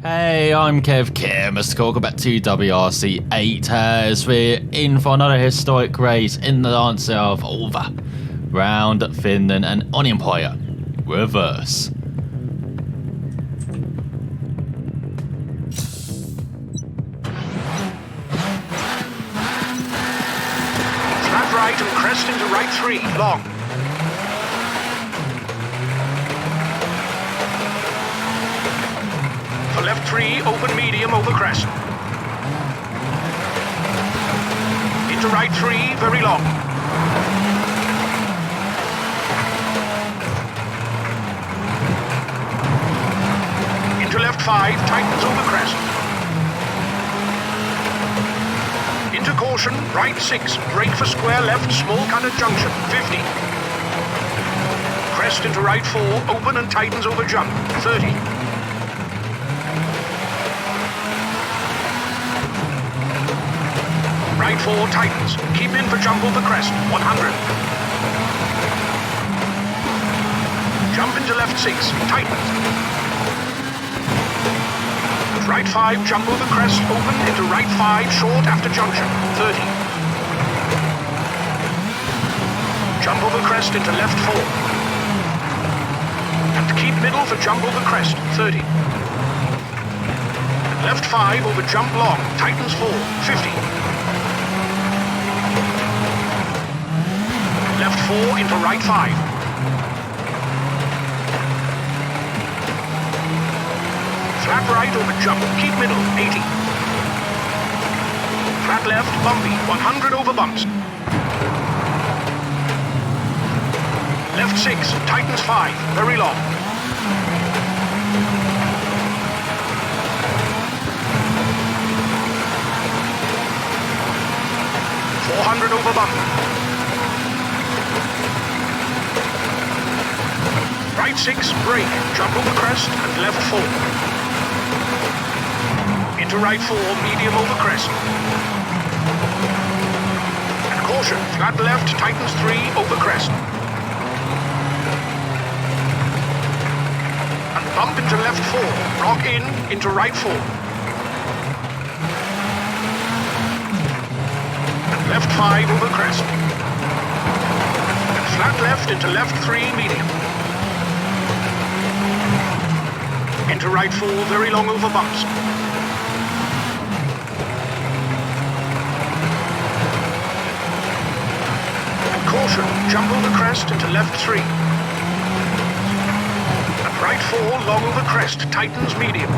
Hey, I'm Kev Kim. Welcome back to WRC 8 as we're in for another historic race in the dance of over round Finland and on Empire reverse. Flat right and crest into right 3, long. For left 3, open medium over crest. Into right 3, very long. Into left 5, tightens over crest. Into caution, right 6, brake for square left, small cut at junction, 50. Crest into right 4, open and tightens over jump, 30. Right 4 tightens. Keep in for jump over crest. 100. Jump into left 6. Tightens. Right 5 jump over crest. Open into right 5 short after junction. 30. Jump over crest into left 4. And keep middle for jump over crest. 30. Left 5 over jump long. Tightens 4. 50. Left 4 into right 5. Flat right over jump, keep middle, 80. Flat left, bumpy, 100 over bumps. Left 6, tightens 5, very long. .400 over bump. Right 6, brake, jump over crest, and left 4. Into right 4, medium over crest. And caution, flat left, tightens 3, over crest. And bump into left 4, rock in, into right 4. And left 5 over crest. And flat left into left 3, medium. Into right 4, very long over bumps. And caution, jump over crest into left 3. And right 4, long over crest, tightens medium.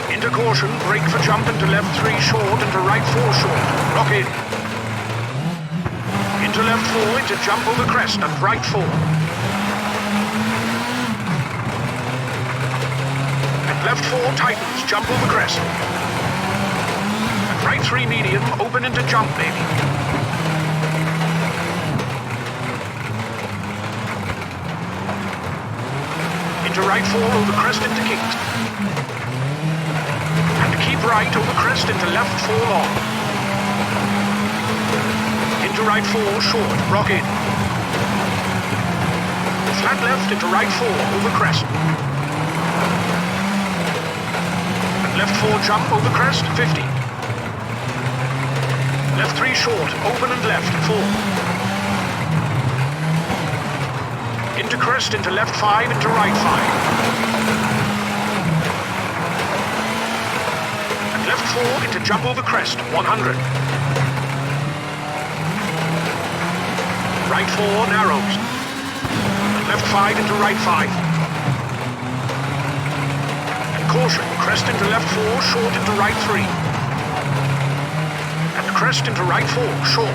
Into caution, brake for jump into left 3 short, into right 4 short, lock in. Into left 4, into jump over crest and right 4. Left 4 tightens, jump over crest. And right 3 medium, open into jump maybe. Into right 4 over crest into kings. And keep right over crest into left 4 long. Into right 4 short, rock in. Flat left into right 4 over crest. Left 4 jump over crest, 50. Left 3 short, open and left, 4. Into crest, into left 5, into right 5. And left 4 into jump over crest, 100. Right 4 narrows. And left 5 into right 5. Caution, crest into left 4, short into right 3. And crest into right 4, short.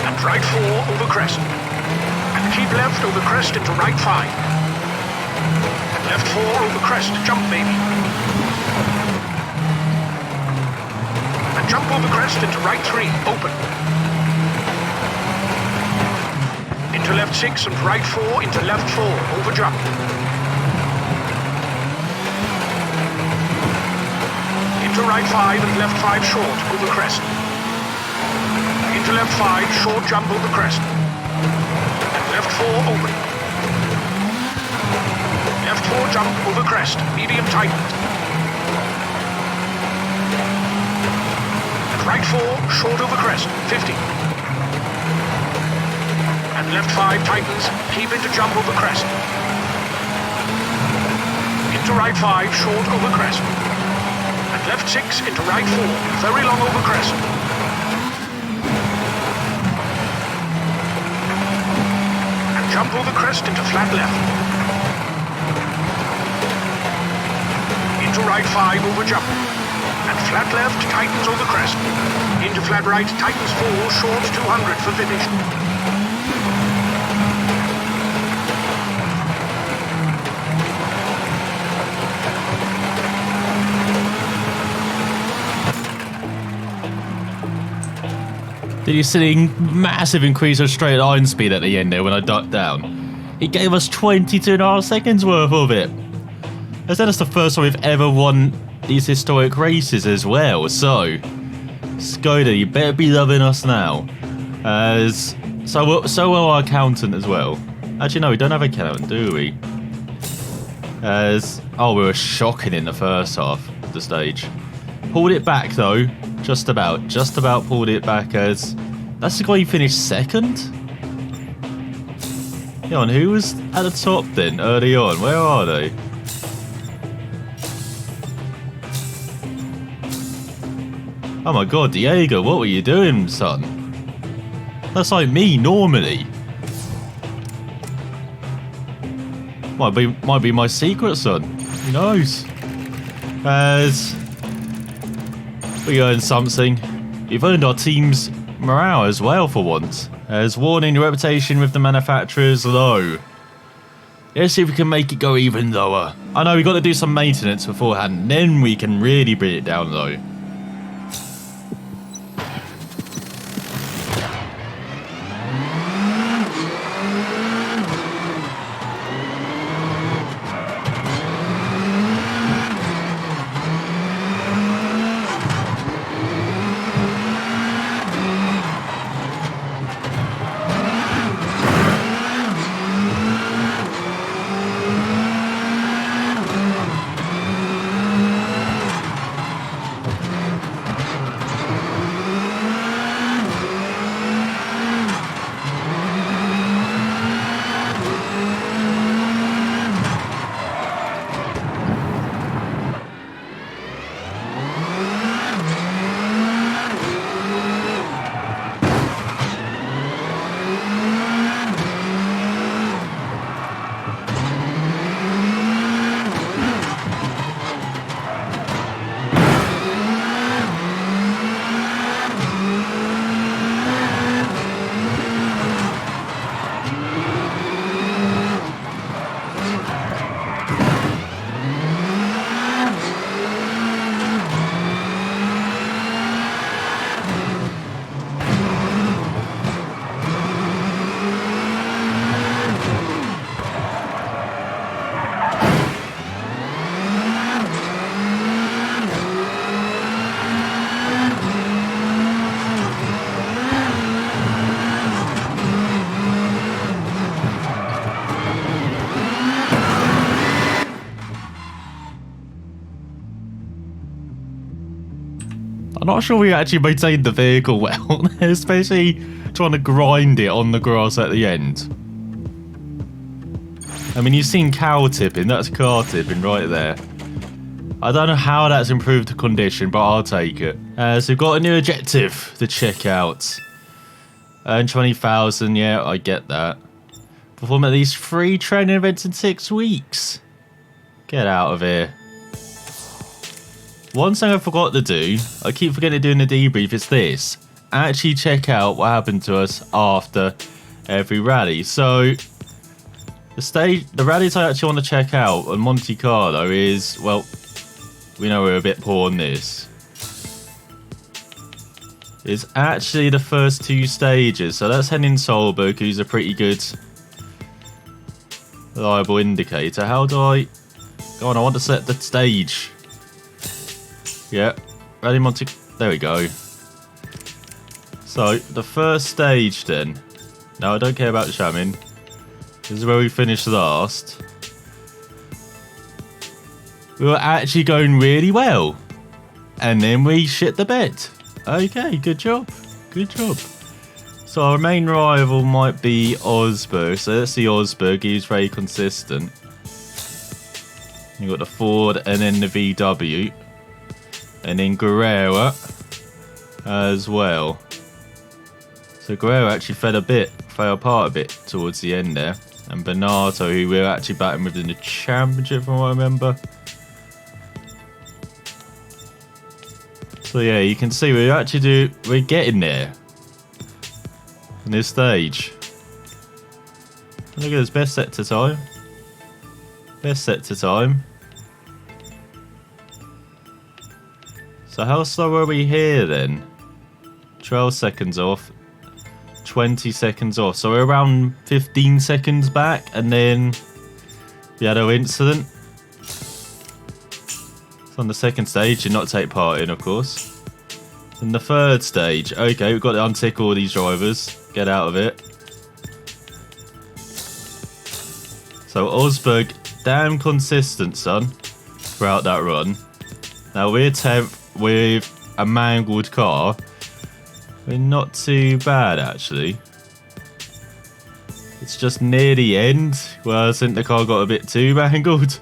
And right 4 over crest. And keep left over crest into right 5. And left 4 over crest, jump maybe. And jump over crest into right 3, open. Into left 6 and right 4 into left 4, over jump. Into right 5 and left 5 short, over crest. Into left 5, short jump over crest. And left 4 open. jump over crest, medium tightened. And right 4, short over crest, 50. And left 5 tightens, keep into jump over crest. Into right 5, short over crest. And left 6 into right 4, very long over crest. And jump over crest into flat left. Into right 5 over jump. And flat left, tightens over crest. Into flat right, tightens 4, short 200 for finish. Did you see the massive increase of straight line speed at the end there when I ducked down? It gave us 22.5 seconds worth of it. As that's the first time we've ever won these historic races as well, so Skoda, you better be loving us now. As so will our accountant as well. Actually no, we don't have an accountant, do we? As we were shocking in the first half of the stage. Pulled it back though, just about pulled it back. As that's the guy who finished second. Yeah, and who was at the top then early on? Where are they? Oh my god, Diego, what were you doing, son? That's like me normally. Might be my secret, son. Who knows? As we earned something. We've earned our team's morale as well for once. As warning, your reputation with the manufacturer is low. Let's see if we can make it go even lower. I know we've got to do some maintenance beforehand, then we can really bring it down low. I'm not sure we actually maintained the vehicle well, especially trying to grind it on the grass at the end. I mean, you've seen cow tipping, that's car tipping right there. I don't know how that's improved the condition, but I'll take it. So we've got a new objective to check out. Earn 20,000, yeah, I get that. Perform at least 3 training events in 6 weeks. Get out of here. One thing I forgot to do, I keep forgetting to do in the debrief, is this. Actually check out what happened to us after every rally. So, the rallies I actually want to check out on Monte Carlo is, well, we know we're a bit poor on this. It's actually the first 2 stages. So that's Henning Solberg, who's a pretty good, reliable indicator. How do I... Go on, I want to set the stage. Yeah, Rally Monte... There we go. So, the first stage then. No, I don't care about shamming. This is where we finished last. we were actually going really well. And then we shit the bed. Okay, good job. Good job. So our main rival might be Osberg. So let's see Osberg. He's very consistent. You got the Ford and then the VW. And then Guerrero as well. So Guerrero actually fell apart a bit towards the end there. And Bernardo, who we're actually batting with in the championship from what I remember. So yeah, you can see we're getting there in this stage. Look at this, best set to time. Best set to time. So how slow are we here then? 12 seconds off. 20 seconds off. So we're around 15 seconds back, and then we had our incident. On the second stage, did not take part in, of course. In the third stage, okay, we've got to untick all these drivers. Get out of it. So Osberg, damn consistent, son, throughout that run. Now we're 10th with a mangled car. We're not too bad, actually. It's just near the end where I think the car got a bit too mangled.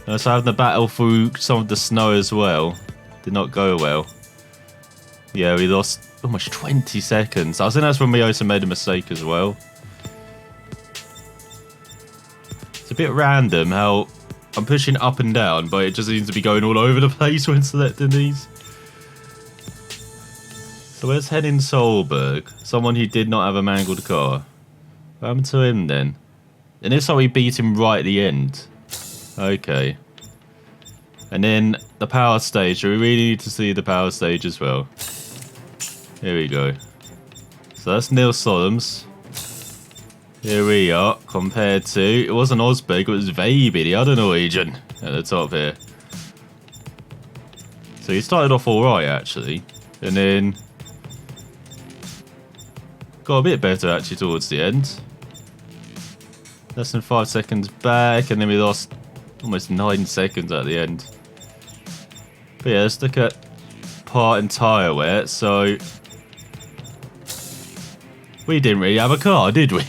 So having the battle through some of the snow as well did not go well. Yeah, we lost almost 20 seconds. I think that's when we also made a mistake as well. It's a bit random how I'm pushing up and down, but it just seems to be going all over the place when selecting these. So where's Henning Solberg? Someone who did not have a mangled car. What happened to him then? And if so, we beat him right at the end. Okay. And then the power stage. We really need to see the power stage as well. Here we go. So that's Neil Solom's. Here we are. Compared to... It wasn't Osberg, it was Veiby, the other Norwegian, at the top here. So he started off alright, actually. And then... got a bit better, actually, towards the end. Less than 5 seconds back, and then we lost almost 9 seconds at the end. But yeah, let's look at part and tyre wear. So we didn't really have a car, did we?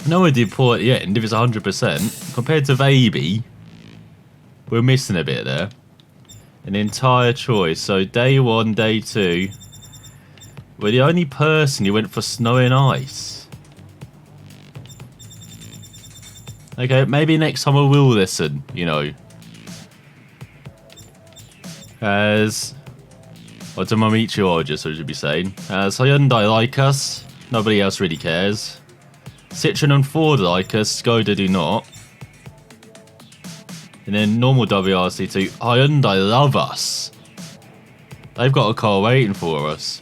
No, we did poor at the end if it's 100%. Compared to Veiby, we're missing a bit there. An entire choice. So day 1, day 2, we're the only person who went for snow and ice. Okay, maybe next time I will listen, you know. As... or to Mamichi Orja, so I should be saying. As Hyundai like us, nobody else really cares. Citroen and Ford like us, Skoda do not. And then normal WRC too. Hyundai love us. They've got a car waiting for us.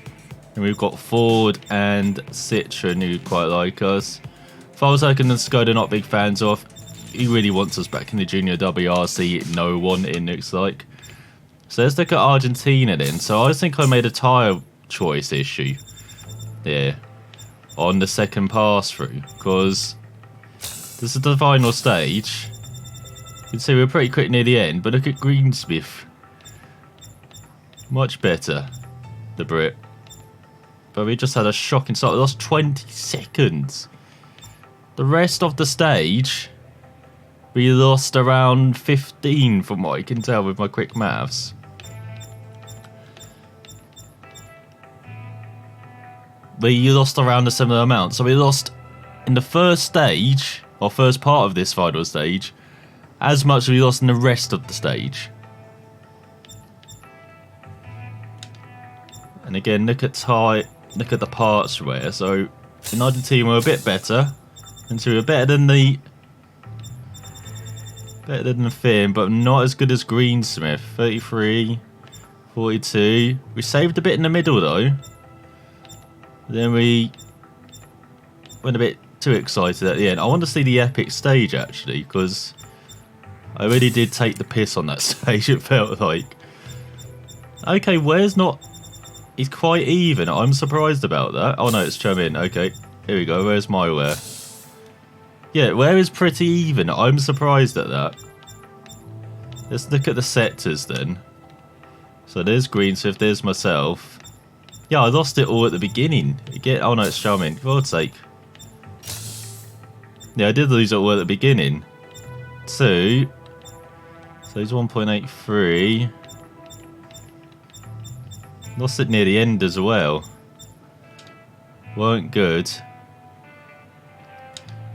And we've got Ford and Citroen who quite like us. Volkswagen and Skoda not big fans of. He really wants us back in the junior WRC. No one, it looks like. So let's look at Argentina then. So I think I made a tyre choice issue there on the second pass through, because this is the final stage. You can see we're pretty quick near the end, but look at Greensmith. Much better, the Brit. But we just had a shocking start. We lost 20 seconds. The rest of the stage, we lost around 15 from what I can tell with my quick maths. We lost around a similar amount. So we lost in the first stage, or first part of this final stage, as much as we lost in the rest of the stage. And again, look at the parts wear. So in Argentina we're a bit better. And so we're better than the Finn, but not as good as Greensmith. 33, 42. We saved a bit in the middle though. Then we went a bit too excited at the end. I want to see the epic stage actually, because I really did take the piss on that stage, it felt like. Okay, where's not... He's quite even. I'm surprised about that. Oh no, it's Chemin. Okay, here we go. Where's my wear? Yeah, where is pretty even? I'm surprised at that. Let's look at the sectors then. So there's Greensmith, there's myself. Yeah, I lost it all at the beginning. Oh no, it's Charming. For God's sake. Yeah, I did lose it all at the beginning. 2. So it's 1.83. Lost it near the end as well. Weren't good.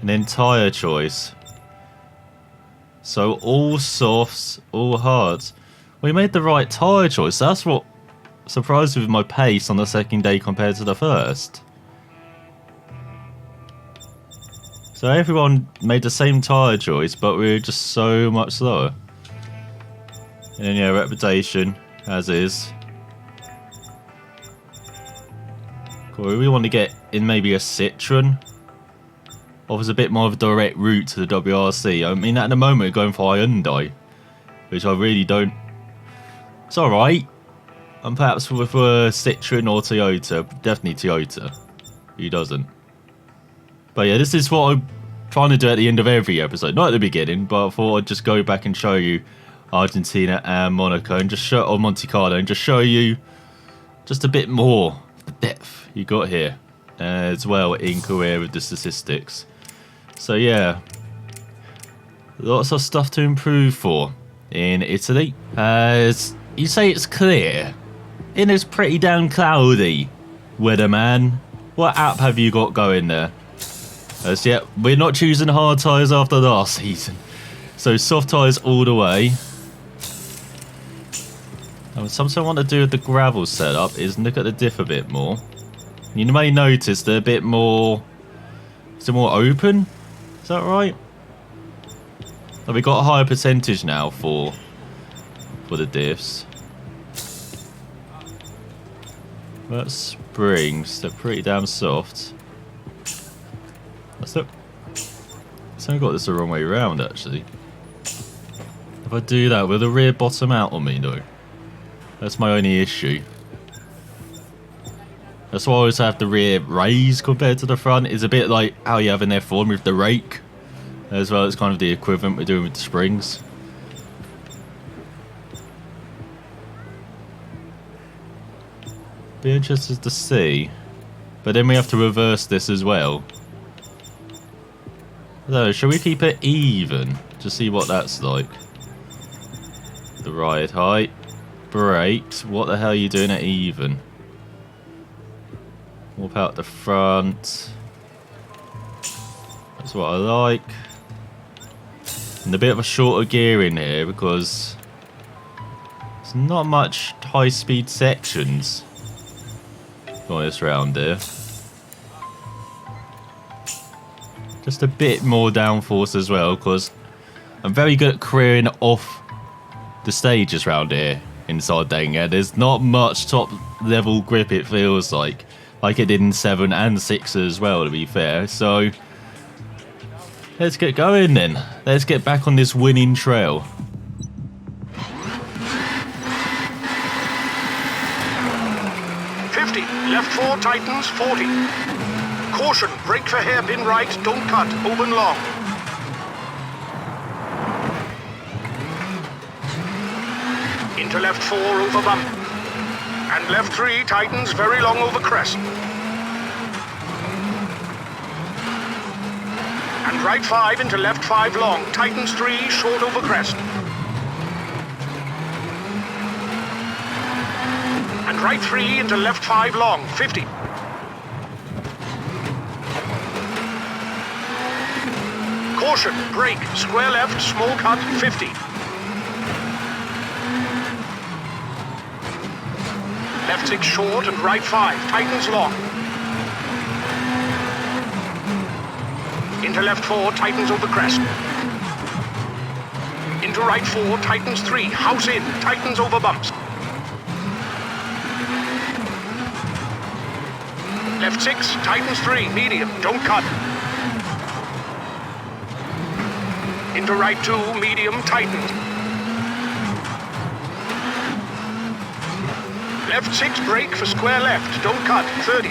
An entire choice. So all softs, all hards. We made the right tyre choice. That's what surprised me with my pace on the second day compared to the first. So everyone made the same tyre choice, but we were just so much slower. And yeah, reputation, as is. Cool, we want to get in maybe a Citroen. Offers a bit more of a direct route to the WRC. I mean, at the moment we're going for Hyundai, which I really don't. It's alright. And perhaps with a Citroen or Toyota. Definitely Toyota. Who doesn't? But yeah, this is what I'm trying to do at the end of every episode. Not at the beginning, but I thought I'd just go back and show you Argentina and Monaco and just show, or Monte Carlo, and just show you just a bit more of the depth you got here as well in Korea with the statistics. So yeah, lots of stuff to improve for in Italy. As you say, it's clear. It is pretty damn cloudy, weatherman. What app have you got going there? As yet, we're not choosing hard tyres after last season. So soft tyres all the way. And something I want to do with the gravel setup is look at the diff a bit more. You may notice they're a bit more... Is it more open? Is that right? Have we got a higher percentage now for the diffs? But springs, they're pretty damn soft. So I got this the wrong way around actually. If I do that, will the rear bottom out on me though? That's my only issue. That's why I always have the rear raised compared to the front. It's a bit like how you have in F1 with the rake. As well, it's kind of the equivalent we're doing with the springs. Be interested to see. But then we have to reverse this as well. So, shall we keep it even? To see what that's like. The ride height. Brakes. What the hell are you doing at even? Warp out the front. That's what I like. And a bit of a shorter gear in here because there's not much high speed sections on this round here. Just a bit more downforce as well because I'm very good at clearing off the stages round here in Sardinia. There's not much top level grip, it feels like it did in 7 and 6 as well, to be fair. So let's get going then. Let's get back on this winning trail. Left 4 tightens, 40. Caution, brake for hairpin right, don't cut, open long. Into left 4 over bump. And left 3 tightens very long over crest. And right 5 into left 5 long, tightens 3 short over crest. And right 3 into left 5 long, 50. Caution, brake, square left, small cut, 50. Left 6 short and right 5, tightens long. Into left 4, tightens over crest. Into right 4, tightens 3, house in, tightens over bumps. Left 6, tightens 3, medium, don't cut. Into right 2, medium, tightens. Left 6, brake for square left, don't cut, 30.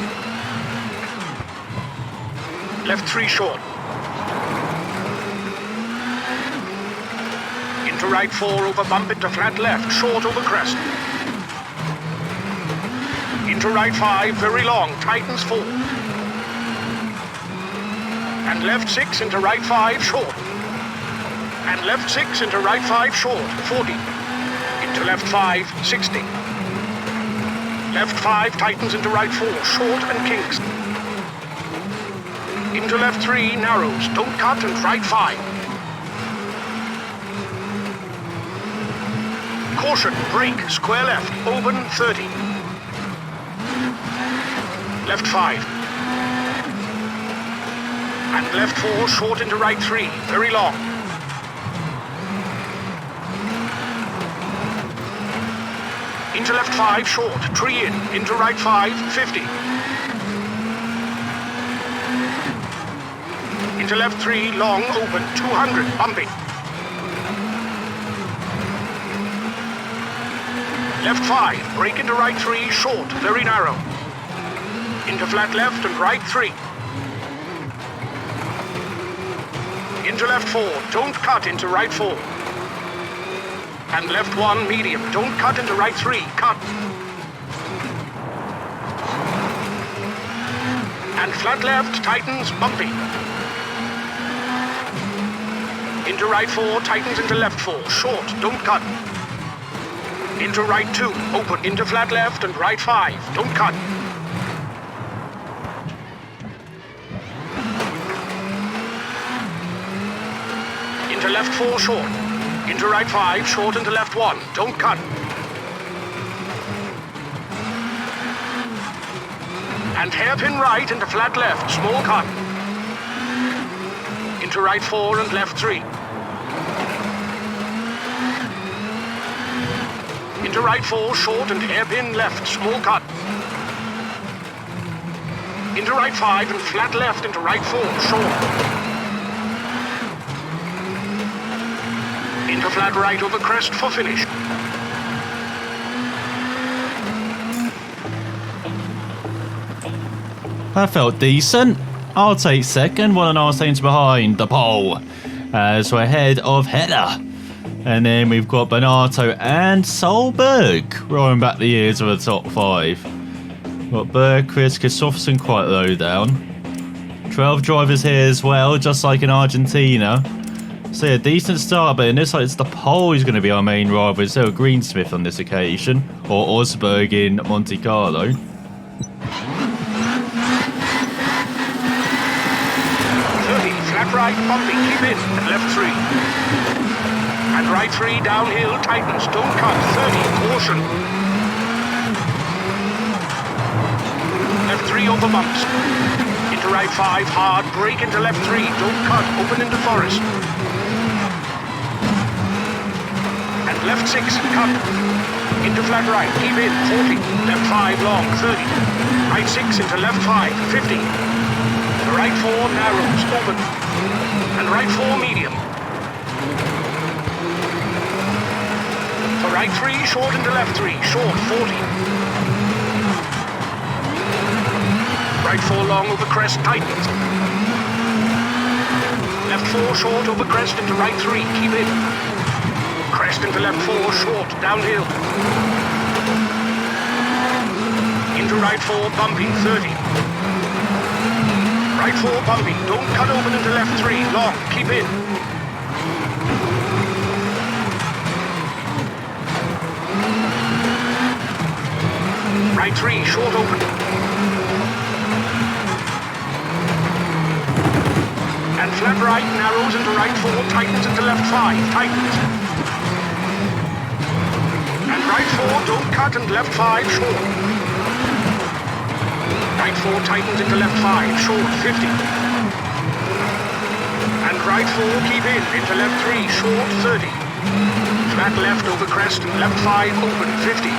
Left 3 short. Into right 4 over bump into flat left, short over crest. Into right 5, very long, tightens 4. And left 6 into right 5, short. And left 6 into right 5, short, 40. Into left 5, 60. Left 5 tightens into right 4, short and kinks. Into left 3, narrows, don't cut, and right 5. Caution, brake, square left, open 30. Left 5. And left 4, short into right 3, very long. Into left 5, short, tree in, into right 5, 50. Into left 3, long, open, 200, bumping. Left 5, brake into right 3, short, very narrow. Into flat left and right 3. Into left 4, don't cut into right 4. And left 1, medium, don't cut into right 3, cut. And flat left, tightens, bumpy. Into right 4, tightens into left 4, short, don't cut. Into right 2, open, into flat left and right 5, don't cut. Into left 4, short. Into right 5, short into left 1, don't cut. And hairpin right into flat left, small cut. Into right 4 and left 3. Into right 4, short and hairpin left, small cut. Into right 5 and flat left into right 4, short. Into flat right over crest for finish. That felt decent. I'll take second, 1.5 seconds behind the pole as we're ahead of header. And then we've got Bonato and Solberg rolling back the years of the top 5. Got Bergqvist, Kristofferson quite low down. 12 drivers here as well, just like in Argentina. So yeah, decent start, but it looks like it's the pole who's going to be our main rival instead of Greensmith on this occasion, or Osberg in Monte Carlo. 30, flat right, bumpy, keep in, and left 3. And right 3, downhill, tightens, don't cut, 30, caution. Left 3 over bumps. Into right 5, hard, brake into left 3, don't cut, open into forest. Left 6, cut. Into flat right, keep in, 40. Left 5, long, 30. Right 6 into left 5, 50. The right 4, narrows, open. And right 4, medium. For right 3, short into left 3, short, 40. Right 4, long over crest, tightens. Left 4, short over crest into right 3, keep in. Crest into left 4, short, downhill. Into right 4, bumpy, 30. Right 4, bumpy, don't cut open into left 3, long, keep in. Right 3, short open. And flat right, narrows into right 4, tightens into left 5, tightens. Right 4, don't cut, and left 5, short. Right 4 tightens into left 5, short, 50. And right 4, keep in, into left 3, short, 30. Flat left over crest, and left 5, open, 50.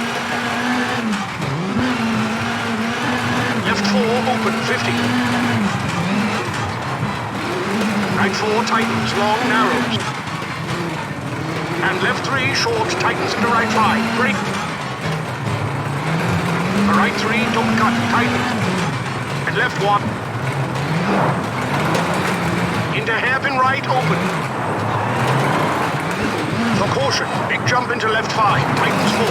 Left 4, open, 50. Right 4 tightens, long, narrows. And left 3, short, tightens into right 5, brake. Right 3, don't cut, tightens. And left 1. Into hairpin right, open. For Caution, big jump into left 5, tightens 4.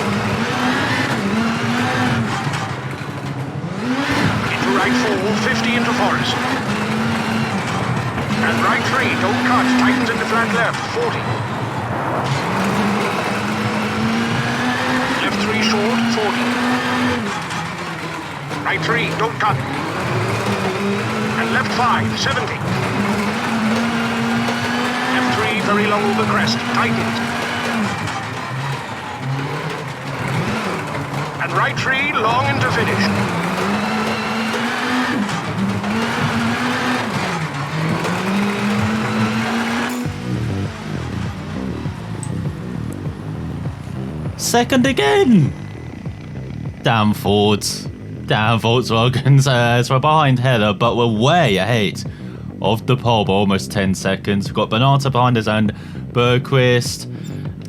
Into right 4, 50 into Forest. And right 3, don't cut, tightens into flat left, 40. Left 3 short, 40. Right 3, don't cut. And left 5, 70. Left 3, very long over crest, tightens. And right 3, long into finish. Second again! Damn Fords. Damn Volkswagens. So we're behind Heller, but we're way ahead of the pole by almost 10 seconds. We've got Bernardo behind us and Bergquist.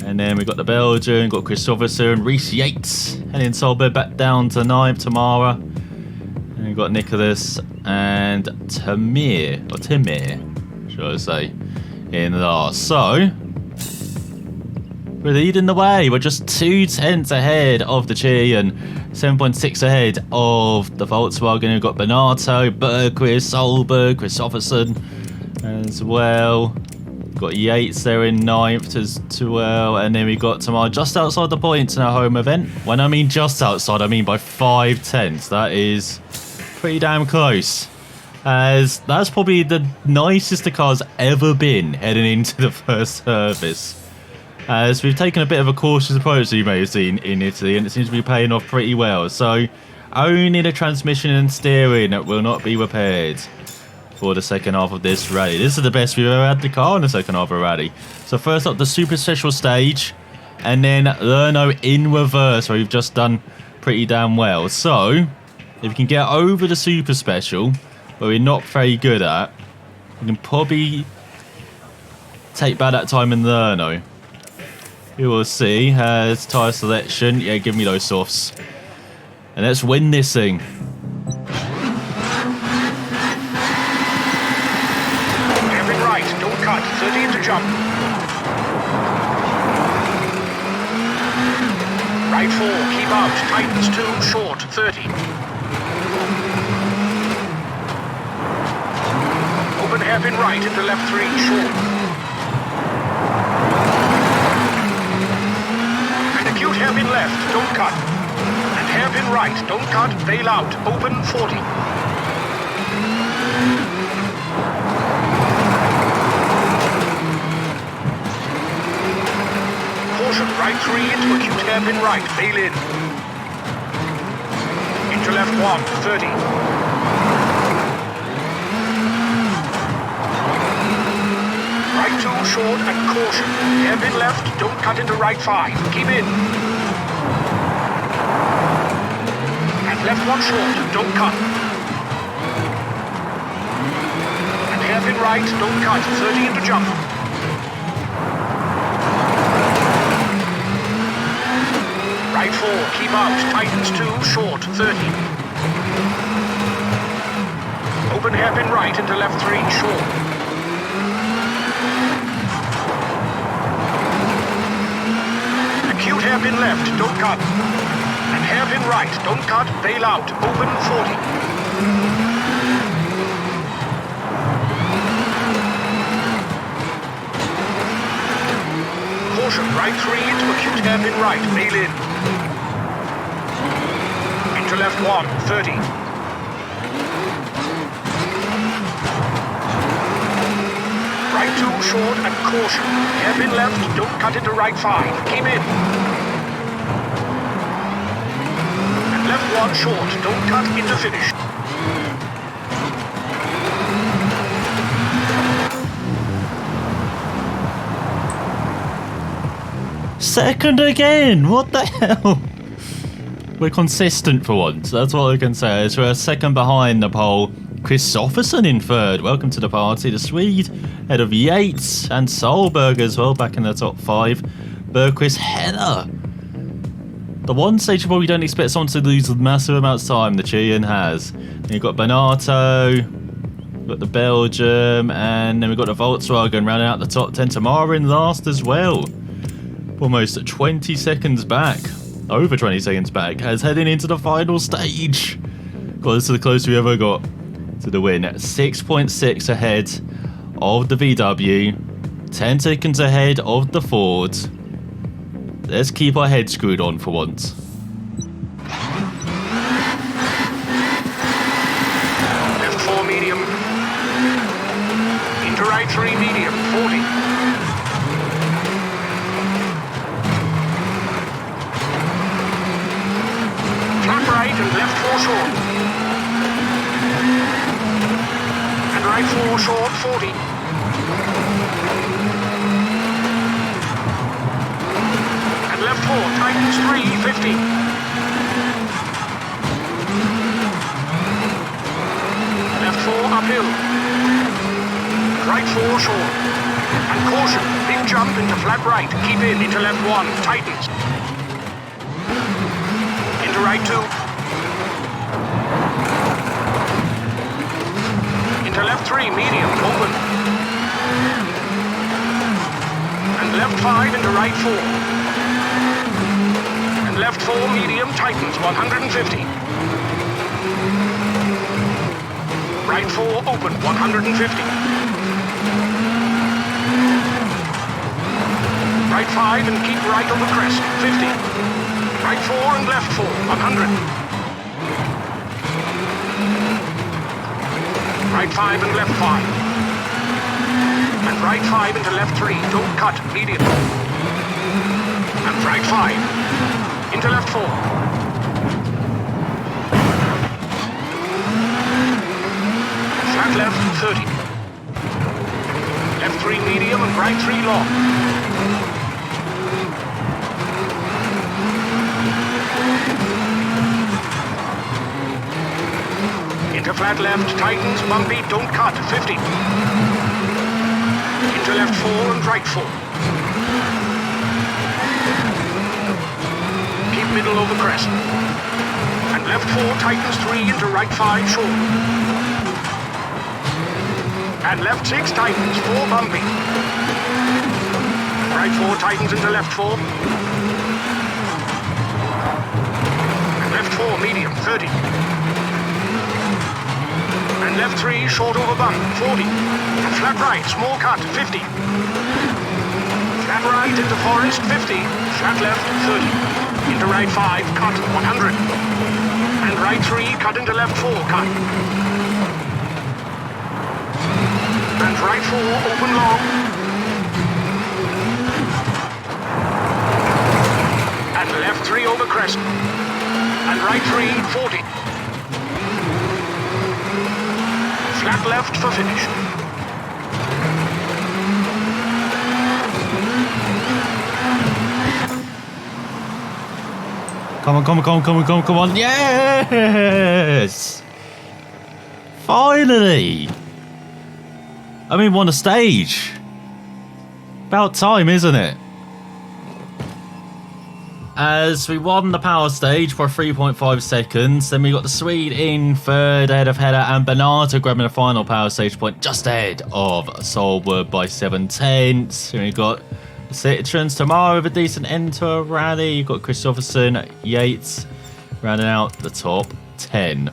And then we've got the Belgian, got Christopherson, Reece Yates, and then Solberg back down to 9th, Tamara. And we've got Nicholas and Timir, should I say, in last. So, we're leading the way. We're just 2 tenths ahead of the Chilean, 7.6 ahead of the Volkswagen. We've got Bernardo, Bergquist, Solberg, Christopherson as well. Got Yates there in 9th as well, and then we got Tamar just outside the points in our home event. When I mean just outside, I mean by 5 tenths. That is pretty damn close, as that's probably the nicest the car's ever been heading into the first service. As we've taken a bit of a cautious approach, as you may have seen in Italy, and it seems to be paying off pretty well. So only the transmission and steering will not be repaired for the second half of this rally. This is the best we've ever had the car in the second half of a rally. So first up, the super special stage, and then Lerno in reverse, where we've just done pretty damn well. So if we can get over the super special, where we're not very good at, we can probably take back that time in Lerno. We will see. Has tyre selection. Yeah, give me those softs. And let's win this thing. Don't cut, 30 into jump. Right 4, keep out, tightens 2, short, 30. Open hairpin right into left 3, short. And acute hairpin left, don't cut. And hairpin right, don't cut, bail out, open 40. Right 3 into acute hairpin right, bail in. Into left 1, 30. Right 2 short and caution. Hairpin left, don't cut into right 5, keep in. And left 1 short, don't cut. And hairpin right, don't cut, 30 into jump. Right 4, keep out, tightens 2, short, 30. Open hairpin right into left 3, short. Acute hairpin left, don't cut. And hairpin right, don't cut, bail out, open 40. Caution, right 3 into acute hairpin right, bail in. Into left 1, 30. Right 2 short and caution. Hairpin left, don't cut into right 5, keep in. And left 1 short, don't cut into finish. Second again! What the hell? We're consistent for once, that's what I can say. So we're second behind the pole. Christopherson in third. Welcome to the party. The Swede ahead of Yates and Solberg as well, back in the top 5. Bergquist, Heller. The one stage you probably don't expect someone to lose massive amounts of time, the Chilean has. And you've got Bernardo, we've got the Belgium, and then we've got the Volkswagen rounding out the top 10. Tamara in last as well. almost 20 seconds back, over 20 seconds back, as heading into the final stage. God, this is the closest we ever got to the win. 6.6 ahead of the VW, 10 seconds ahead of the Ford. Let's keep our heads screwed on for once. Left 4 medium. Into right 3 medium, 40. Flat right and left 4 short. And right 4 short, 40. And left 4, tightens 3, 50. Left 4 uphill. Right 4 short. And caution, big jump into flat right. Keep in, into left 1, tightens. Into right 2. Into left 3, medium, open. And left 5 into right 4. And left 4, medium, tightens, 150. Right 4, open, 150. Right 5 and keep right over crest, 50. Right 4 and left 4, 100. Right 5 and left 5. And right 5 into left 3, don't cut, medium. And right 5, into left 4. Flat left, 30. Left 3 medium and right 3 long. Into flat left, tightens, bumpy, don't cut, 50. Into left 4 and right 4. Keep middle over crest. And left 4 tightens 3 into right 5 short. And left 6 tightens, 4 bumpy. Right 4 tightens into left 4. And left 4 medium, 30. And left 3 short over bump, 40. And flat right, small cut, 50. Flat right into forest, 50. Flat left, 30. Into right 5, cut, 100. And right 3, cut into left 4, cut. And right 4, open long. And left 3 over crest. And right 3, 40. Flat left for finish. Come on. Yes! Finally! I mean, won a stage. About time, isn't it? As we won the power stage for 3.5 seconds, then we got the Swede in third ahead of Hedda and Bernardo grabbing the final power stage point just ahead of Solberg by 7/10. And we got the Citroens tomorrow with a decent end to a rally. You've got Christopherson, Yates rounding out the top 10.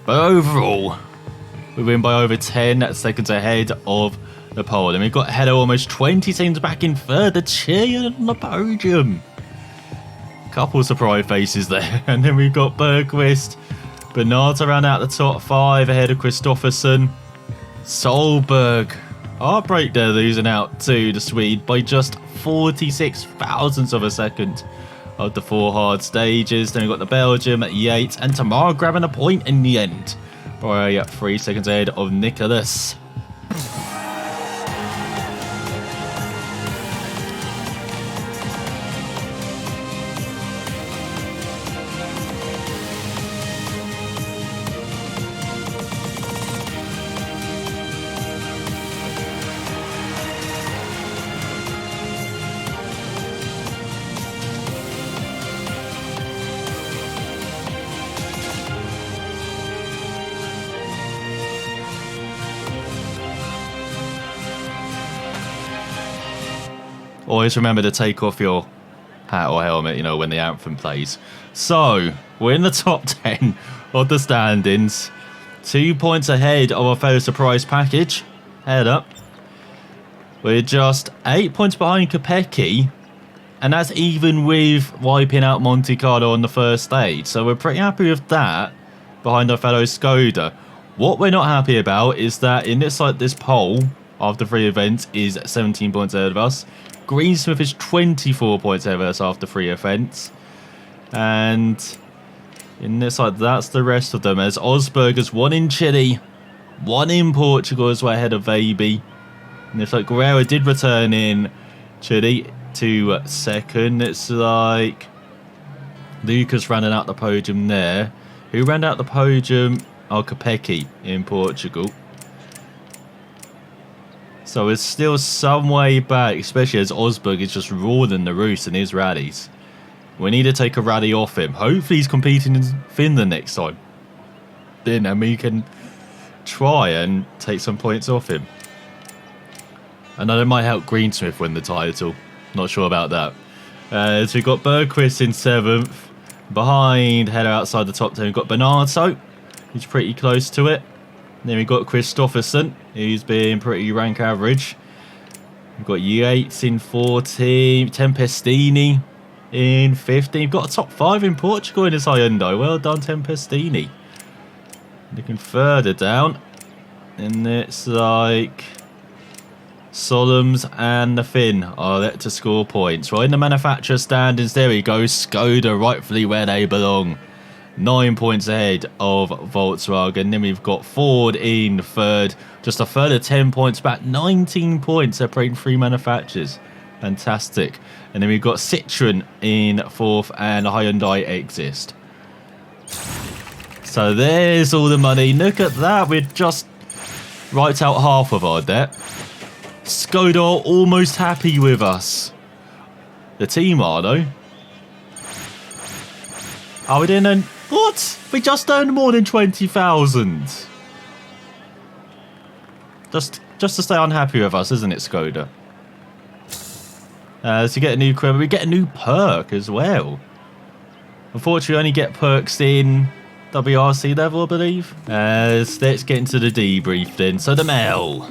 But overall, we win by over 10 seconds ahead of the pole. And we've got Hedda almost 20 seconds back in third, the cheer on the podium. Couple surprise faces there. And then we've got Bergqvist, Bernardo round out the top 5 ahead of Christopherson. Solberg, heartbreak there, losing out to the Swede by just 46 thousandths of a second of the 4 hard stages. Then we've got the Belgium at Yates and Tamara grabbing a point in the end by 3 seconds ahead of Nicholas. Always remember to take off your hat or helmet, you know, when the anthem plays. So, we're in the top 10 of the standings. 2 points ahead of our first prize package. Head up. We're just 8 points behind Kopecky. And that's even with wiping out Monte Carlo on the first stage. So we're pretty happy with that behind our fellow Skoda. What we're not happy about is that in this poll after 3 events is 17 points ahead of us. Greensmith is 24 points ahead of us after 3 events. And in this that's the rest of them. As Osberger's 1 in Chile, 1 in Portugal as well ahead of Vaby. And if Guerrero did return in Chile to second, it's like Lucas running out the podium there. Who ran out the podium? Oh, Kopecky in Portugal. So it's still some way back, especially as Osberg is just ruling the roost in his rallies. We need to take a rally off him. Hopefully he's competing in Finland next time. Then we can try and take some points off him. I know it might help Greensmith win the title. Not sure about that. So we've got Bergqvist in 7th. Behind, header outside the top 10, we've got Bernardo. He's pretty close to it. Then we've got Kristoffersson, who's been pretty rank average. We've got Yates in 14th. Tempestini in 15th. We've got a top 5 in Portugal in this Hyundai. Well done, Tempestini. Looking further down. And it's like Solom's and the Finn are there to score points. Right in the manufacturer standings, there we go. Skoda rightfully where they belong. 9 points ahead of Volkswagen. Then we've got Ford in 3rd. Just a further 10 points back. 19 points separating 3 manufacturers. Fantastic. And then we've got Citroen in 4th and Hyundai Exist. So there's all the money. Look at that. We're just wiped out half of our debt. Skoda are almost happy with us. The team are, though. Oh, we didn't earn... What? We just earned more than 20,000. Just to stay unhappy with us, isn't it, Skoda? So you get a new equipment. We get a new perk as well. Unfortunately, we only get perks in WRC level, I believe. Let's get into the debrief then. So the mail.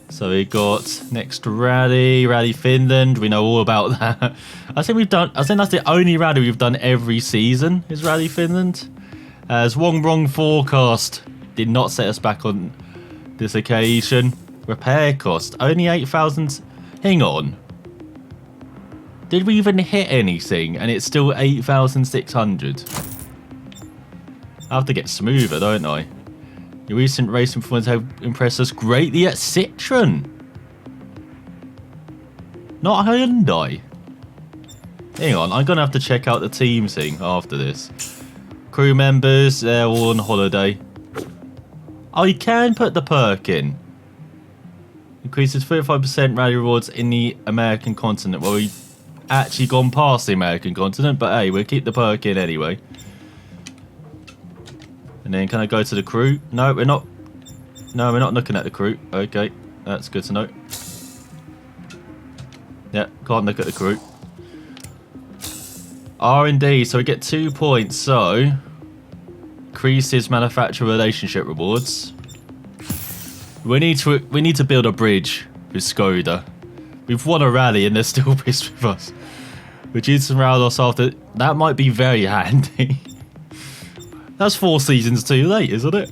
So we got next Rally Finland. We know all about that. I think that's the only rally we've done every season is Rally Finland. As wrong forecast did not set us back on this occasion. Repair cost only 8,000. Hang on. Did we even hit anything? And it's still 8,600. I have to get smoother, don't I? Your recent racing performance have impressed us greatly at Citroen. Not Hyundai. Hang on, I'm going to have to check out the team thing after this. Crew members, they're all on holiday. Oh, you can put the perk in. Increases 35% rally rewards in the American continent. Well, we've actually gone past the American continent, but hey, we'll keep the perk in anyway. And then can I go to the crew? No, we're not. No, we're not looking at the crew. Okay, that's good to know. Yeah, can't look at the crew. R&D, so we get 2 points. So increases manufacturer relationship rewards. We need to build a bridge with Skoda. We've won a rally and they're still pissed with us. Reduce some rally loss after. That might be very handy. That's 4 seasons too late, isn't it?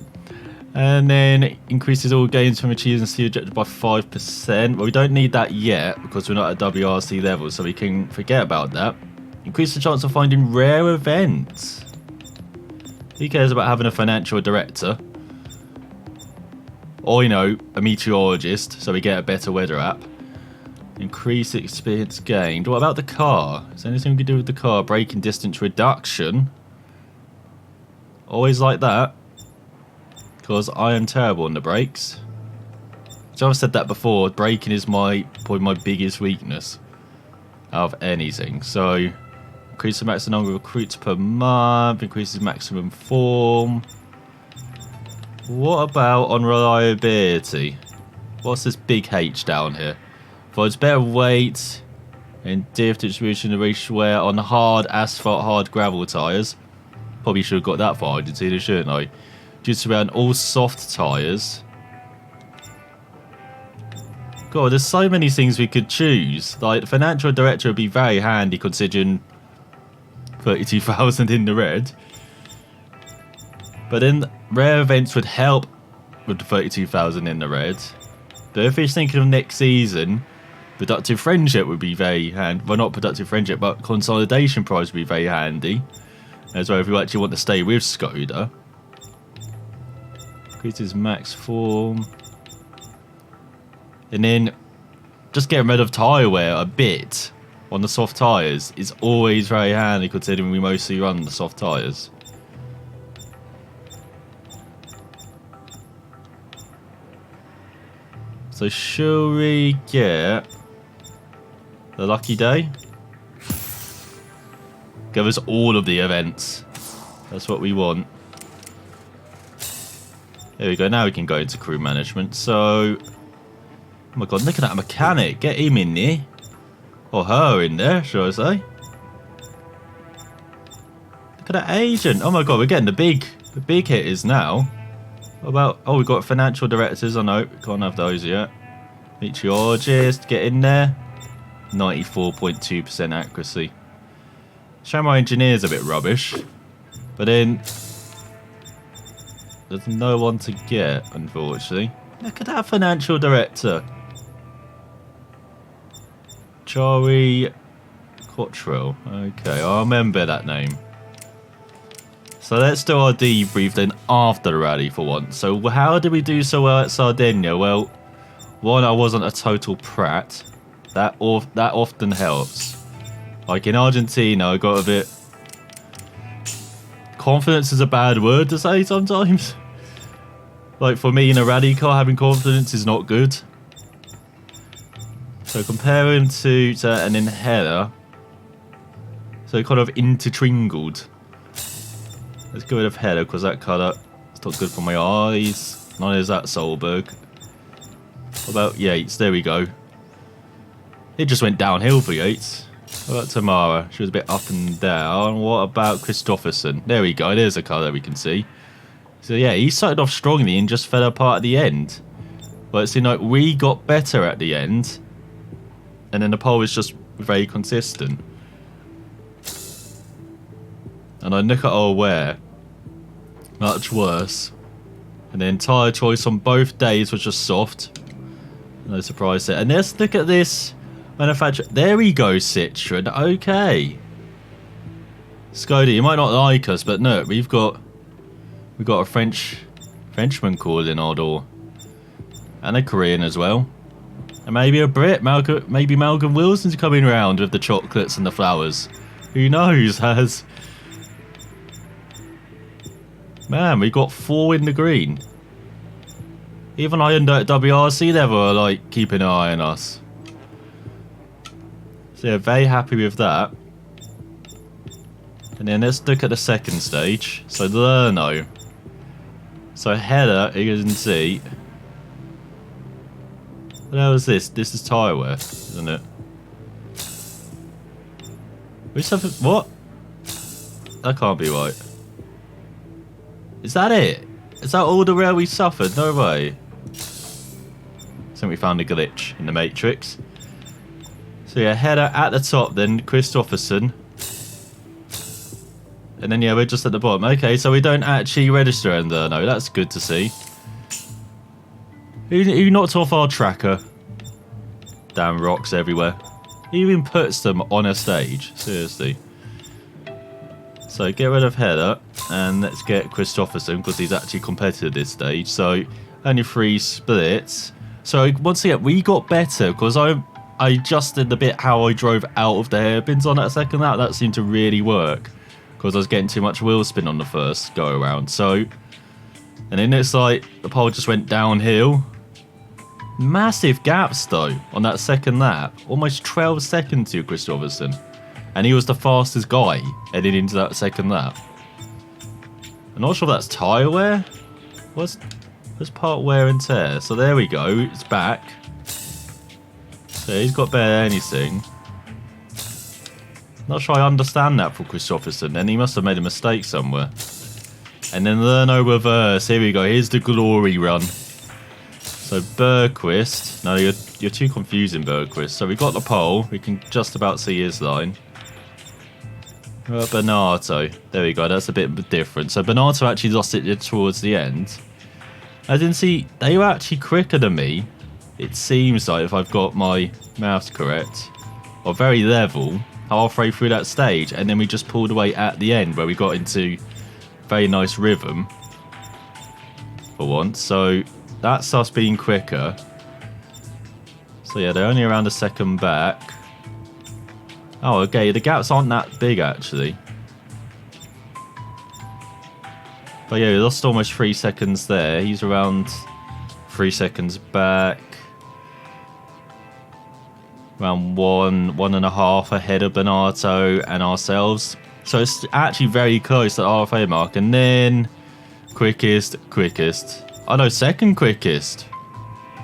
And then increases all gains from achieving the objective by 5%. Well, we don't need that yet because we're not at WRC level, so we can forget about that. Increase the chance of finding rare events. Who cares about having a financial director? Or, you know, a meteorologist, so we get a better weather app. Increase experience gained. What about the car? Is there anything we can do with the car? Braking distance reduction. Always like that. Because I am terrible on the brakes. So I've said that before. Braking is probably my biggest weakness out of anything. So increase the maximum number of recruits per month. Increases maximum form. What about on reliability? What's this big H down here? Provides better weight and diff distribution of race wear on hard asphalt, hard gravel tyres. Probably should have got that far, I did see this, shouldn't I? Just around all soft tyres. God, there's so many things we could choose. Like, the financial director would be very handy considering 32,000 in the red. But then rare events would help with the 32,000 in the red. But if he's thinking of next season, productive friendship would be very handy. Well, not productive friendship, but consolidation prize would be very handy. As well, if you actually want to stay with Skoda. Increase his max form. And then just getting rid of tyre wear a bit on the soft tyres is always very handy considering we mostly run the soft tyres. So shall we get the lucky day? Give us all of the events. That's what we want. There we go, now we can go into crew management. So, oh my god, look at that mechanic. Get him in there. Or her in there, shall I say. Look at that agent. Oh my god, we're getting the big hitters now. What about, oh, we've got financial directors. I know, we can't have those yet. Meteorologist, get in there. 94.2% accuracy. Show my engineer's a bit rubbish. But then, there's no one to get, unfortunately. Look at that financial director. Charlie Cottrell. Okay, I'll remember that name. So let's do our debrief then after the rally for once. So how did we do so well at Sardinia? Well, one, I wasn't a total prat. That often helps. Like in Argentina, I got a bit... Confidence is a bad word to say sometimes. Like for me in a rally car, having confidence is not good. So comparing to an inhaler, so kind of intertwingled. Let's get rid of header because that colour is not good for my eyes. Neither is that Solberg. What about Yates? There we go. It just went downhill for Yates. What about Tamara? She was a bit up and down. What about Christopherson? There we go. There's a colour we can see. So yeah, he started off strongly and just fell apart at the end. But it seemed like we got better at the end. And then the pole was just very consistent. And I look at our wear. Much worse. And the entire choice on both days was just soft. No surprise there. And let's look at this manufacturer. There we go, Citroen. Okay. Skoda, you might not like us, but no, we've got a Frenchman calling our door. And a Korean as well. And maybe a Brit. Maybe Malcolm Wilson's coming around with the chocolates and the flowers. Who knows? Man, we got 4 in the green. Even I under at WRC, they were like keeping an eye on us. So yeah, very happy with that. And then let's look at the second stage. So Lerno. So header, you can see. What the hell is this? This is tyre wear, isn't it? We just have what? That can't be right. Is that it? Is that all the wear we suffered? No way. I think we found a glitch in the matrix. So yeah, header at the top then, Christopherson. And then yeah, we're just at the bottom. Okay, so we don't actually register in there. No, that's good to see. Who knocked off our tracker? Damn rocks everywhere. He even puts them on a stage. Seriously. So get rid of header. And let's get Christopherson because he's actually competitive this stage. So only 3 splits. So once again, we got better because I adjusted the bit how I drove out of the hairpins on that second lap. That seemed to really work because I was getting too much wheel spin on the first go around. So, and then it's like the pole just went downhill. Massive gaps though on that second lap. Almost 12 seconds to Christopherson. And he was the fastest guy heading into that second lap. I'm not sure if that's tyre wear. What's part wear and tear? So there we go. It's back. So he's got better than anything. Not sure I understand that for Christopherson. Then he must have made a mistake somewhere. And then Lerno reverse. Here we go. Here's the glory run. So Bergquist. No, you're too confusing, Bergquist. So we got the pole. We can just about see his line. Bernardo. There we go. That's a bit different. So Bernardo actually lost it towards the end. I didn't see. They were actually quicker than me. It seems like, if I've got my maths correct, or very level, halfway through that stage, and then we just pulled away at the end where we got into very nice rhythm for once. So that's us being quicker. So yeah, they're only around a second back. Oh, okay, the gaps aren't that big actually. But yeah, we lost almost 3 seconds there. He's around 3 seconds back. Around 1.5 ahead of Bernardo and ourselves. So it's actually very close to the RFA mark. And then quickest. Oh no, second quickest.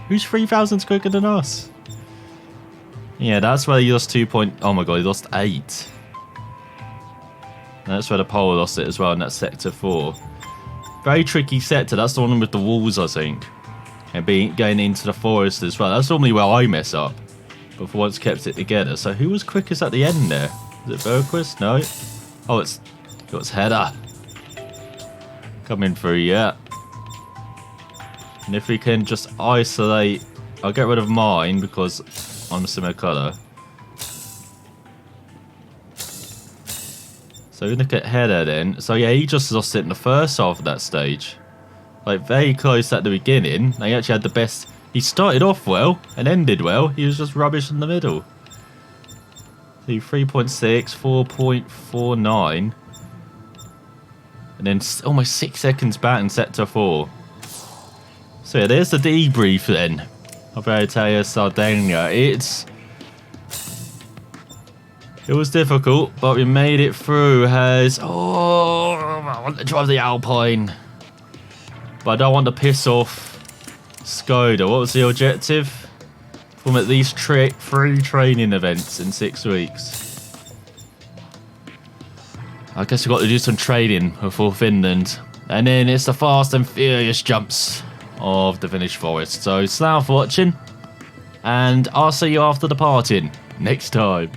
Who's 3,000 quicker than us? Yeah, that's where he lost 2 point. Oh my god, he lost 8. And that's where the pole lost it as well in that sector 4. Very tricky sector. That's the one with the walls, I think. And going into the forest as well. That's normally where I mess up. But for once kept it together. So who was quickest at the end there? Is it Bergquist? No. Oh, it's Header. Coming through, yeah. And if we can just isolate... I'll get rid of mine because I'm a similar colour. So we look at Header then. So yeah, he just lost it in the first half of that stage. Like very close at the beginning. They actually had the best... He started off well and ended well. He was just rubbish in the middle. So 3.6, 4.49. And then almost 6 seconds back in sector 4. So yeah, there's the debrief then of Italia Sardinia. It was difficult, but we made it through. I want to drive the Alpine. But I don't want to piss off Skoda. What was the objective? From at least 3 training events in 6 weeks. I guess we've got to do some training before Finland. And then it's the fast and furious jumps of the Finnish forest. So, thanks for watching. And I'll see you after the parting next time.